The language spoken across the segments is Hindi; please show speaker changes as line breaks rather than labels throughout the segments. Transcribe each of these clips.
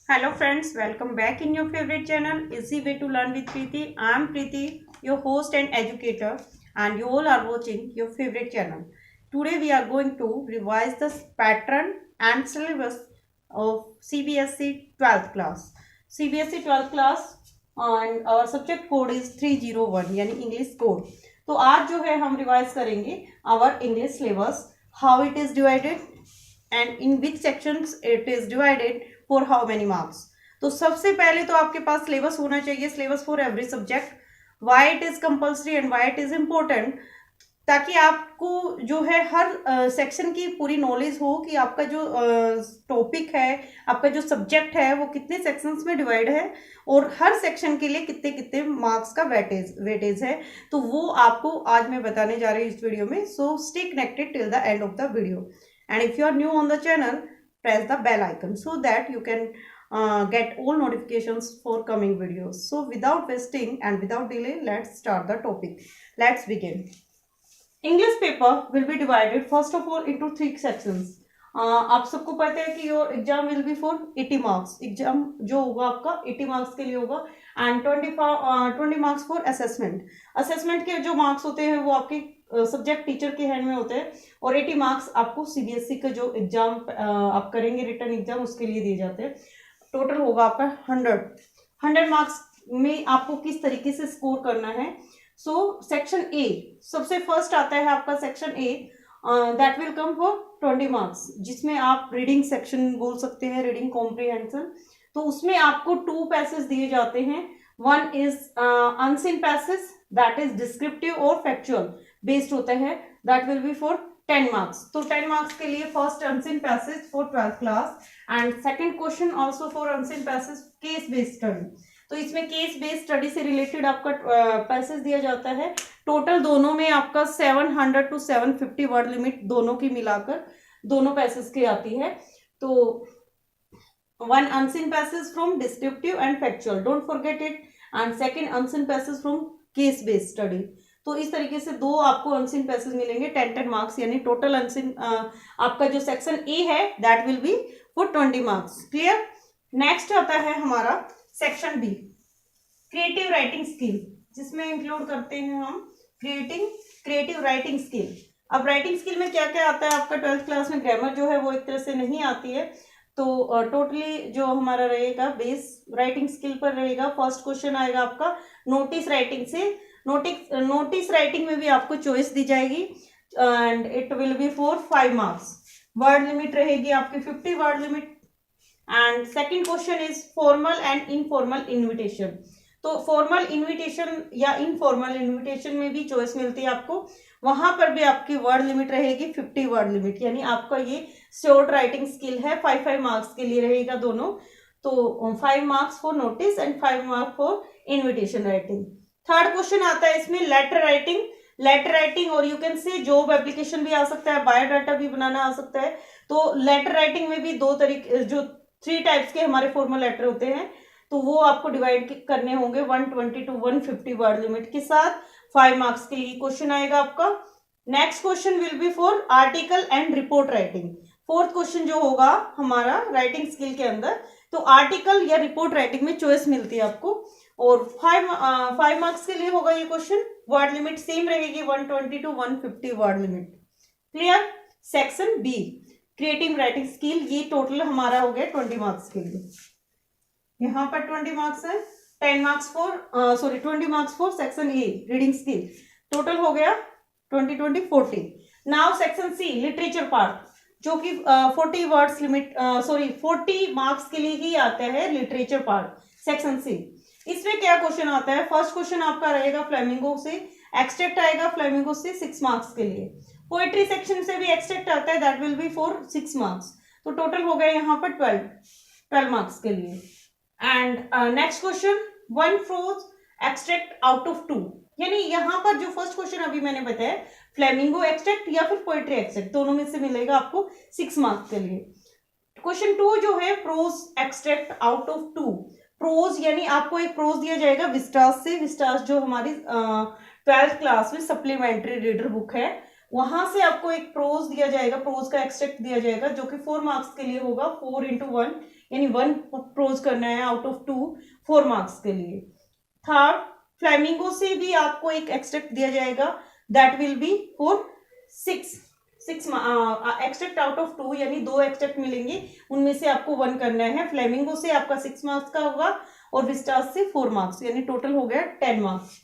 Hello friends, welcome back in your favorite channel Easy Way to Learn with Preeti. I am Preeti, your host and educator, and you all are watching your favorite channel. Today we are going to revise the pattern and syllabus of CBSE 12th class. CBSE 12th class and our subject code is 301 यानी इंग्लिश कोड. तो आज जो है हम रिवाइज करेंगे our English syllabus, how it is divided and in which sections it is divided for how many marks. तो सबसे पहले तो आपके पास सिलेबस होना चाहिए, syllabus for every subject, why it is compulsory and why it is important, ताकि आपको जो है हर सेक्शन की पूरी नॉलेज हो कि आपका जो टॉपिक है, आपका जो सब्जेक्ट है वो कितने सेक्शंस में डिवाइड है और हर सेक्शन के लिए कितने कितने मार्क्स का वेटेज है. तो वो आपको आज मैं बताने जा रही हूँ इस वीडियो में. So stay connected till the end of the video. And if you are new on the channel, press the bell icon so that you can get all notifications for coming videos. So without wasting and without delay, let's start the topic. Let's begin. English paper will be divided first of all into three sections. आप सबको पता है कि your exam will be for 80 marks. Exam जो होगा आपका 80 मार्क्स के लिए होगा and 20 marks for assessment. Assessment के जो मार्क्स होते हैं वो आपके सब्जेक्ट टीचर के हैंड में होते हैं और 80 मार्क्स आपको सीबीएसई का जो एग्जाम आप करेंगे रिटर्न एग्जाम उसके लिए दिए जाते हैं. टोटल होगा आपका 100 मार्क्स में आपको किस तरीके से स्कोर करना है. सो सेक्शन ए सबसे फर्स्ट आता है आपका section A, that will come for 20 marks, जिसमें आप रीडिंग सेक्शन बोल सकते हैं, रीडिंग कॉम्प्रिहेंशन. तो उसमें आपको 2 पैसेज दिए जाते हैं. One is unseen passage, that is descriptive और फैक्चुअल बेस्ड होता है, that will be for 10 marks. तो 10 मार्क्स के लिए first unseen passage for 12th class and second question also for unseen passage case based study. तो इसमें केस बेस्ड स्टडी से रिलेटेड आपका पैसेज दिया जाता है. टोटल दोनों में आपका 700 to 750 वर्ड लिमिट दोनों की मिलाकर दोनों पैसेज की आती है. तो one unseen passage from descriptive and factual, don't forget it, and second unseen passage from case based study. तो इस तरीके से 2 आपको अनसीन पैसेज मिलेंगे 10 मार्क्स, यानी टोटल अनसीन आपका जो सेक्शन ए है that will be for 20 marks. Clear. Next आता है हमारा section B, creative writing skill, जिसमें इंक्लूड करते हैं हम क्रिएटिव राइटिंग स्किल. अब राइटिंग स्किल में क्या क्या आता है आपका 12th क्लास में, ग्रामर जो है वो एक तरह से नहीं आती है. तो टोटली जो हमारा रहेगा बेस राइटिंग स्किल पर रहेगा. फर्स्ट क्वेश्चन आएगा आपका नोटिस राइटिंग से. नोटिस राइटिंग में भी आपको चॉइस दी जाएगी and it will be for 5 marks. Word limit रहेगी आपकी 50 word limit. And second question is formal and informal invitation. तो फॉर्मल इनविटेशन या इनफॉर्मल इनविटेशन में भी चॉइस मिलती है आपको. वहां पर भी आपकी वर्ड लिमिट रहेगी 50 वर्ड लिमिट, यानी आपका ये शॉर्ट राइटिंग स्किल है. 5 मार्क्स के लिए रहेगा दोनों. तो 5 marks for notice and 5 marks for invitation writing. Third question आता है इसमें लेटर राइटिंग और you can say job application भी आ सकता है, बायोडाटा भी बनाना आ सकता है. तो लेटर राइटिंग में भी 2 तरीके, जो 3 टाइप्स के हमारे फॉर्मल लेटर होते हैं, तो वो आपको डिवाइड करने होंगे 120 to 150 वर्ड लिमिट के साथ. 5 मार्क्स के लिए क्वेश्चन आएगा आपका. Next question will be for article and report writing. Fourth question जो होगा हमारा राइटिंग स्किल के अंदर, तो आर्टिकल या रिपोर्ट राइटिंग में चॉइस मिलती है आपको. और 5 मार्क्स के लिए होगा ये क्वेश्चन. वर्ड लिमिट सेम रहेगी 120 to 150 word limit. Clear. Section B creative writing skill, ये टोटल हमारा हो गया 20 मार्क्स के लिए. यहाँ पर 20 मार्क्स है, 20 marks for section A reading skill. Total हो गया 40. Now section C literature part, जो कि 40 वर्ड्स लिमिट 40 मार्क्स के लिए ही आता है लिटरेचर पार्ट सेक्शन सी. इसमें क्या क्वेश्चन आता है, फर्स्ट क्वेश्चन आपका रहेगा फ्लेमिंगो से, एक्सट्रैक्ट आएगा फ्लेमिंगो से 6 मार्क्स के लिए. पोएट्री सेक्शन से भी एक्सट्रैक्ट आता है, that will be for 6 marks. तो टोटल हो गया यहाँ पर 12 मार्क्स के लिए. And next question, 1 prose extract out of 2, यानी यहाँ पर जो फर्स्ट क्वेश्चन अभी मैंने बताया फ्लेमिंगो एक्सट्रैक्ट या फिर पोएट्री एक्सट्रैक्ट, दोनों में से मिलेगा आपको 6 मार्क्स के लिए. क्वेश्चन 2 जो है prose extract out of 2. Prose यानी आपको एक प्रोज दिया जाएगा विस्टास से. विस्टास जो हमारी 12th क्लास में सप्लीमेंट्री रीडर बुक है, वहां से आपको एक प्रोज दिया जाएगा, प्रोज का एक्सट्रैक्ट दिया जाएगा जो कि 4 मार्क्स के लिए होगा, 4x1, यानी 1 प्रोज करना है आउट ऑफ 2, 4 मार्क्स के लिए। थर्ड, फ्लेमिंगो से भी आपको एक एक्सट्रैक्ट दिया जाएगा, that will be for 6 extract out of 2, यानी 2 एक्सट्रैक्ट मिलेंगे, उनमें से आपको 1 करना है। फ्लेमिंगो से आपका 6 मार्क्स का होगा और विस्टास से 4 मार्क्स, यानी टोटल हो गया 10 marks.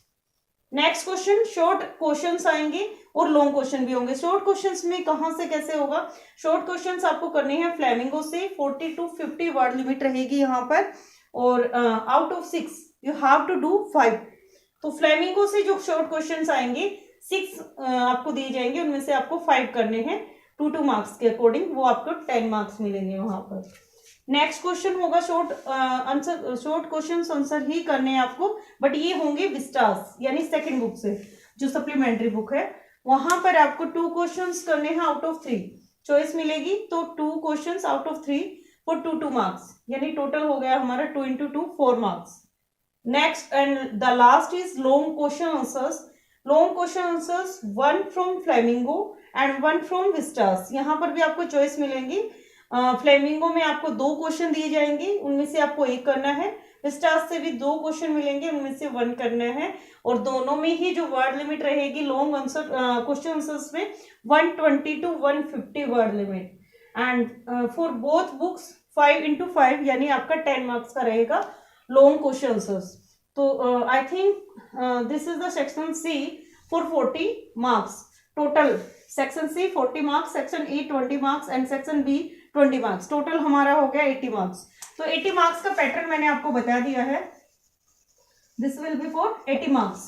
Next question, short questions आएंगे और लॉन्ग क्वेश्चन भी होंगे। शॉर्ट क्वेश्चंस में कहां से कैसे होगा, शॉर्ट क्वेश्चंस आपको करने हैं फ्लेमिंगो से, 40 to 50 वर्ड लिमिट रहेगी यहाँ पर, और out of 6 you have to do 5। तो फ्लेमिंगो से जो शॉर्ट क्वेश्चंस आएंगे 6 आपको दिए जाएंगे, उनमें से आपको 5 करने हैं 2 मार्क्स के अकॉर्डिंग, वो आपको 10 मार्क्स मिलेंगे वहां पर। नेक्स्ट क्वेश्चन होगा short answer, short question answer ही करने हैं आपको, बट ये होंगे विस्टास यानी सेकंड बुक से, जो सप्लीमेंट्री बुक है, वहां पर आपको 2 क्वेश्चंस करने हैं आउट ऑफ 3, चॉइस मिलेगी, तो 2 questions out of 3 for 2 marks, यानी टोटल हो गया हमारा 2 into 2 4 marks. Next and the last is long question answers. Long question answers 1 from flamingo and 1 from Vistas, यहाँ पर भी आपको चॉइस मिलेंगी। फ्लेमिंगो में आपको 2 क्वेश्चन दिए जाएंगे, उनमें से आपको 1 करना है, विस्टास से भी 2 क्वेश्चन मिलेंगे, उनमें से 1 करना है, और दोनों में ही जो वर्ड लिमिट रहेगी लॉन्ग आंसर क्वेश्चन आंसर्स में 120 to 150 word limit, and for both books 5 into 5, यानी आपका 10 मार्क्स का रहेगा लॉन्ग क्वेश्चन आंसर्स। तो I think this is the section C for 40 marks total. Section C 40 marks, section A 20 marks and section B 20 marks, total हमारा हो गया 80 मार्क्स। तो 80 मार्क्स का पैटर्न मैंने आपको बता दिया है, this will be for 80 marks.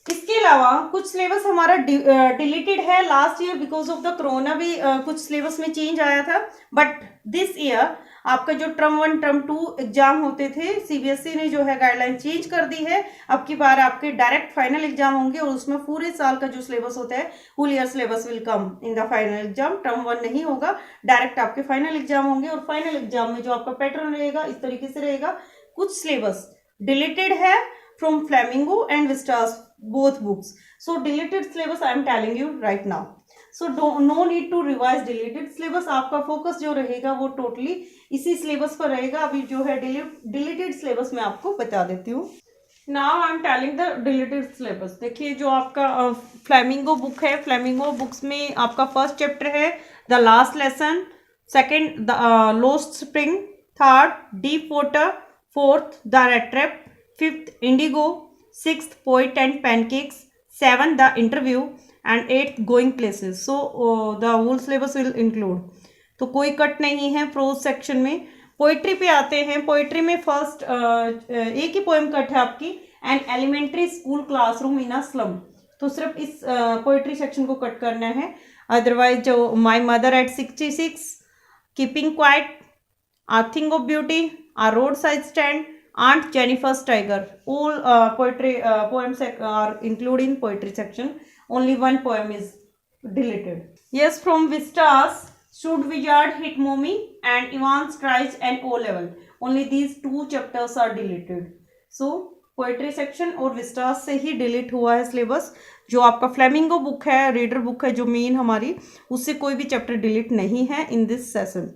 इसके अलावा कुछ सिलेबस हमारा डिलीटेड है last year because of the corona, भी कुछ सिलेबस में चेंज आया था, बट दिस ईयर आपका जो टर्म 1 टर्म 2 एग्जाम होते थे, सीबीएसई ने जो है गाइडलाइन चेंज कर दी है। अब की बार आपके डायरेक्ट फाइनल एग्जाम होंगे और उसमें पूरे साल का जो सिलेबस होता है full year syllabus will come in the final exam. Term 1 नहीं होगा, डायरेक्ट आपके फाइनल एग्जाम होंगे, और फाइनल एग्जाम में जो आपका पैटर्न रहेगा इस तरीके से रहेगा। कुछ सिलेबस डिलीटेड है from Flamingo and Vistas both books. So deleted syllabus I am telling you right now. So no need to revise deleted syllabus. आपका फोकस जो रहेगा वो टोटली इसी सिलेबस पर रहेगा। अभी जो है डिलीटेड सिलेबस मैं आपको बता देती हूँ। Now I am telling the deleted syllabus. देखिए जो आपका फ्लेमिंगो बुक है, फ्लेमिंगो बुक्स में आपका फर्स्ट चैप्टर है the last lesson, second the lost spring, third deep water, fourth the red trap, fifth indigo, sixth poet and pancakes, seventh the interview and eighth going places. So the whole syllabus will include. तो कोई कट नहीं है प्रोज सेक्शन में। पोइट्री पे आते हैं, पोइट्री में फर्स्ट एक ही पोएम कट है आपकी, an elementary school classroom in a slum, तो सिर्फ इस पोइट्री सेक्शन को कट करना है। अदरवाइज जो my mother at 66, keeping quiet, a thing of beauty, a roadside stand, Aunt Jennifer's Tiger, all poetry poems are included in poetry section. Only one poem is deleted. Yes, from Vistas, Should Wizard Hit Mommy and Ivan's Tries and O Level. Only these 2 chapters are deleted. So poetry section और विस्टास से ही डिलीट हुआ है सिलेबस। जो आपका फ्लेमिंगो बुक है, रीडर बुक है जो मेन हमारी, उससे कोई भी चैप्टर डिलीट नहीं है इन दिस सेशन।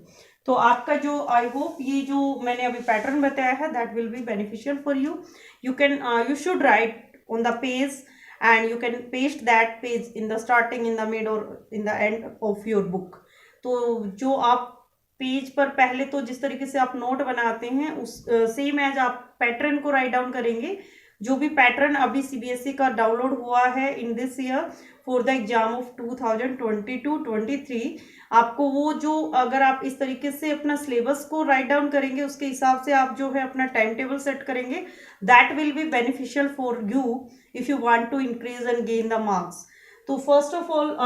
तो आपका जो आई होप ये जो मैंने अभी पैटर्न बताया है that will be beneficial for you. You can you should write on the page and you can paste that page in the starting, in the mid और in the end of your book. तो जो आप पेज पर पहले तो जिस तरीके से आप नोट बनाते हैं उस सेम एज आप पैटर्न को राइट डाउन करेंगे। जो भी पैटर्न अभी सीबीएसई का डाउनलोड हुआ है in this year for the exam of 2022-23, आपको वो जो अगर आप इस तरीके से अपना सिलेबस को राइट डाउन करेंगे, उसके हिसाब से आप जो है अपना टाइम टेबल सेट करेंगे, that will be beneficial for you if you want to increase and gain the marks. तो first of all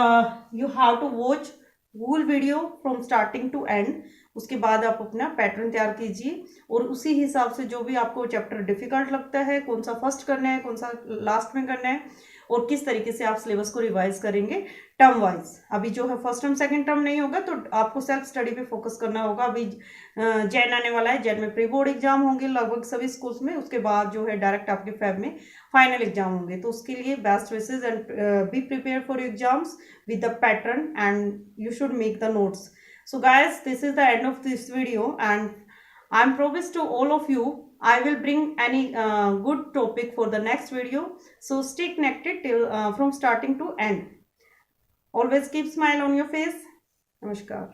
you have to watch whole video from starting to end. उसके बाद आप अपना पैटर्न तैयार कीजिए और उसी हिसाब से जो भी आपको चैप्टर डिफिकल्ट लगता है, कौन सा फर्स्ट करना है, कौन सा लास्ट में करना है, और किस तरीके से आप सिलेबस को रिवाइज करेंगे टर्म वाइज। अभी जो है फर्स्ट टर्म सेकंड टर्म नहीं होगा, तो आपको सेल्फ स्टडी पे फोकस करना होगा। अभी जैन आने वाला है, जैन में प्री बोर्ड एग्जाम होंगे लगभग सभी स्कूल्स में, उसके बाद जो है डायरेक्ट आपके फेब में फाइनल एग्जाम होंगे। तो उसके लिए best wishes and be prepare for exams with the pattern and you should make the notes. So guys, this is the end of this video, and I'm promised to all of you I will bring any good topic for the next video. So stay connected till from starting to end. Always keep smile on your face. Namaskar.